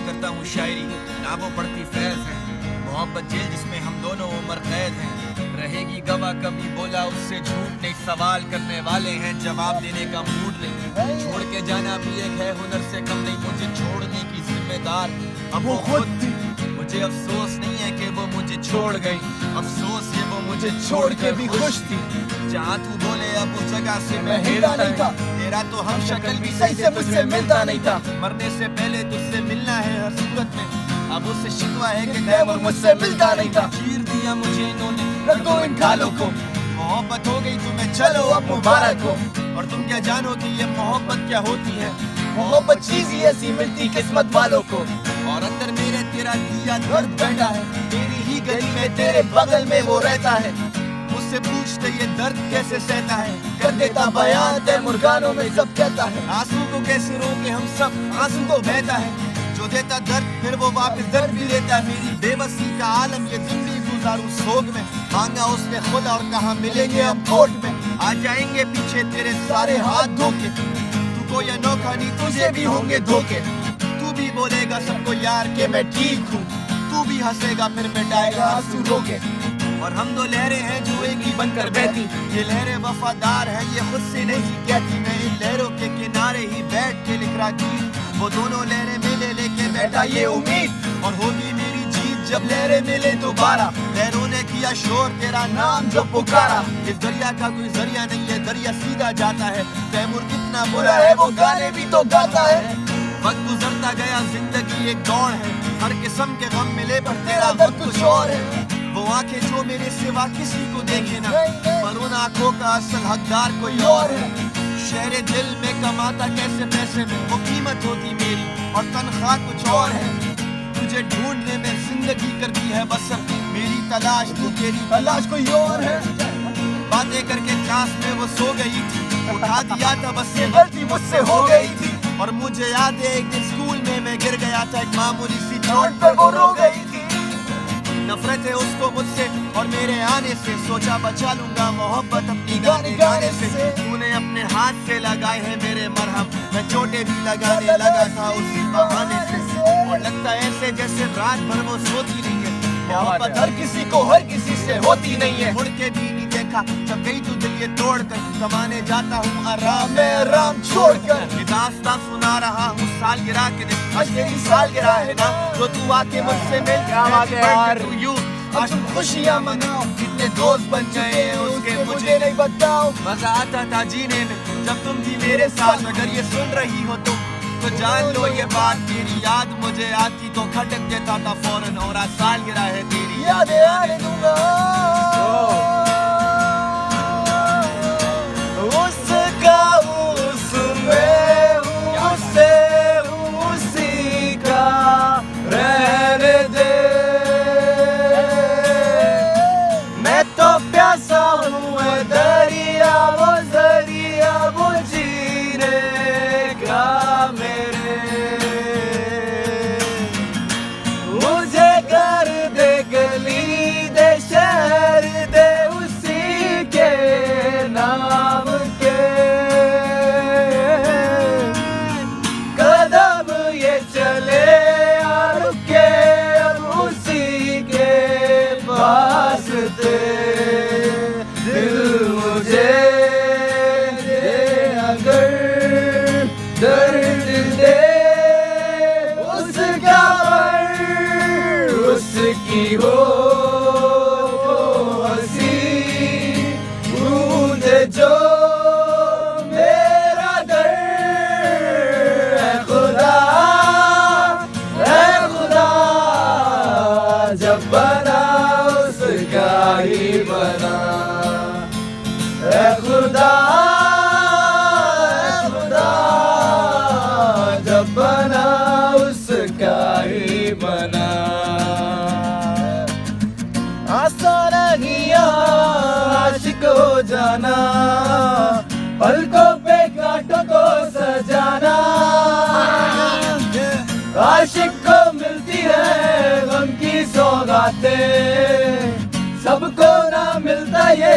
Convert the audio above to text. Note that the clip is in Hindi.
करता हूँ शायरी, ना वो पड़ती फैज है। मोहब्बत जेल जिसमें हम दोनों उम्र कैद हैं, रहेगी गवाह कभी बोला उससे झूठ नहीं। सवाल करने वाले हैं जवाब देने का मूड नहीं। छोड़ के जाना भी एक है हुनर से कम नहीं, मुझे छोड़ने की जिम्मेदार अब वो खुद थी। मुझे अफसोस नहीं है कि वो मुझे छोड़ गई, अफसोस ये वो मुझे छोड़ के भी खुश थी। जहाँ तू बोले अब उस जगह से मैं हिलता नहीं था, तेरा तो हम शक्ल भी सही से मुझसे मिलता नहीं था। मरने से पहले तुझसे मिलना है हर सूरत में, अब उससे शिकवा है कि तैमूर मुझसे मिलता नहीं था। चीर दिया मुझे इन्होंने, रख दो इन खालों को। मोहब्बत हो गई तुम्हें चलो अब मुबारक हो। और तुम क्या जानो कि ये मोहब्बत क्या होती है? मोहब्बत चीज ही ऐसी मिलती किस्मत वालों को। और अंदर मेरे तेरा दिया दर्द बैठा है, तेरी ही गली में तेरे बगल में वो रहता है। मुझसे पूछते ये दर्द कैसे सहता है, कर देता बयान तैमूर गानों में सब कहता है। आंसू को कैसे रोके हम सब, आंसू को बहता है। जो देता दर्द फिर वो वापस दर्द भी लेता है। मेरी बेबसी का आलम ये जिंदगी गुजारूं सोग में, मांगा उसने खुदा और कहा मिलेंगे हम कोर्ट में। आ जाएंगे पीछे तेरे सारे हाथ धोके, तू कोई अनोखा नहीं तुझे भी होंगे धोखे। तू भी बोलेगा सबको यार के मैं ठीक हूँ, तू भी हंसेगा फिर मिटाएगा आंसू रोके। और हम दो लहरें हैं जो एक ही बनकर बहती, ये लहरें वफादार हैं ये खुद से नहीं कहती। मैं इन लहरों के किनारे ही बैठ के लिख रहा गीत, वो दोनों लहरें मिले लेके बैठा ये उम्मीद। और होगी मेरी जीत जब लहरें मिले दोबारा, लहरों ने किया शोर तेरा नाम जो पुकारा। इस दरिया का कोई जरिया नहीं है, दरिया सीधा जाता है। तैमूर कितना बुरा है वो गाने भी तो गाता है। वक्त गुजरता गया जिंदगी एक दौड़ है, हर किस्म के गम मिले पर तेरा वक्त कुछ और है। वो आंखें जो मेरे सिवा किसी को देखे ना, पर उन आंखों का असल हकदार कोई और है। शहरे दिल में कमाता कैसे पैसे में, वो कीमत होती मेरी और तनख्वाह कुछ और है। तुझे ढूंढने में जिंदगी कर दी है बसर, मेरी तलाश तू तेरी तलाश कोई और है। बातें करके क्लास में वो सो गई थी, उठा दिया था बस ये गलती मुझसे हो गई थी। और मुझे याद है एक दिन स्कूल में मैं गिर गया था, एक मामूली सी चोट पे वो रो गई थी। नफरत है उसको मुझसे और मेरे आने से, सोचा बचा लूंगा मोहब्बत अपनी गाने गाने से। तूने अपने हाथ से लगाए हैं मेरे मरहम, मैं चोटें भी लगाने लगा था उसी बहाने से। और लगता है ऐसे जैसे रात भर वो सोती नहीं है, मोहब्बत हर किसी को हर किसी से होती नहीं है। मुड़ के भी नहीं देखा जब गई तू दिल ये तोड़ कर, कमाने जाता हूँ आराम में आराम छोड़ कर। दास्तां सुना रहा हूँ सालगिरह के दिन, आज तेरी सालगिरह है ना, तो तू आके मुझसे मिल। आज तुम खुशियाँ मनाओ, कितने दोस्त बन गए उसके मुझे नहीं बताओ। मजा आता था जीने में जब तुम थी मेरे साथ, अगर ये सुन रही हो तो जान लो ये बात। तेरी याद मुझे आती तो खटक देता था फौरन, और आज सालगिरह है तेरी यादें आने दूंगा। उसका उसमें उससे उसी का रहने दे, मैं तो प्यासा हूँ दरिया वो जीने का मेरे। मुझे कर दे गली दे शहर दे उसी के नाम के, कदम ये चले यार के अब उसी के पास दे। दिल मुझे दे अगर दर्द दे उसका पर उसकी हो हंसी बूंद जो मेरा दर्द। है खुदा जब बना उसका ही बना। है खुदा जब बना उसका ही बना। आसान नहीं आशिक हो जाना, पलकों पे कांटों को सजाना। आशिक को मिलती है गम की सौगातें, सबको ना मिलता ये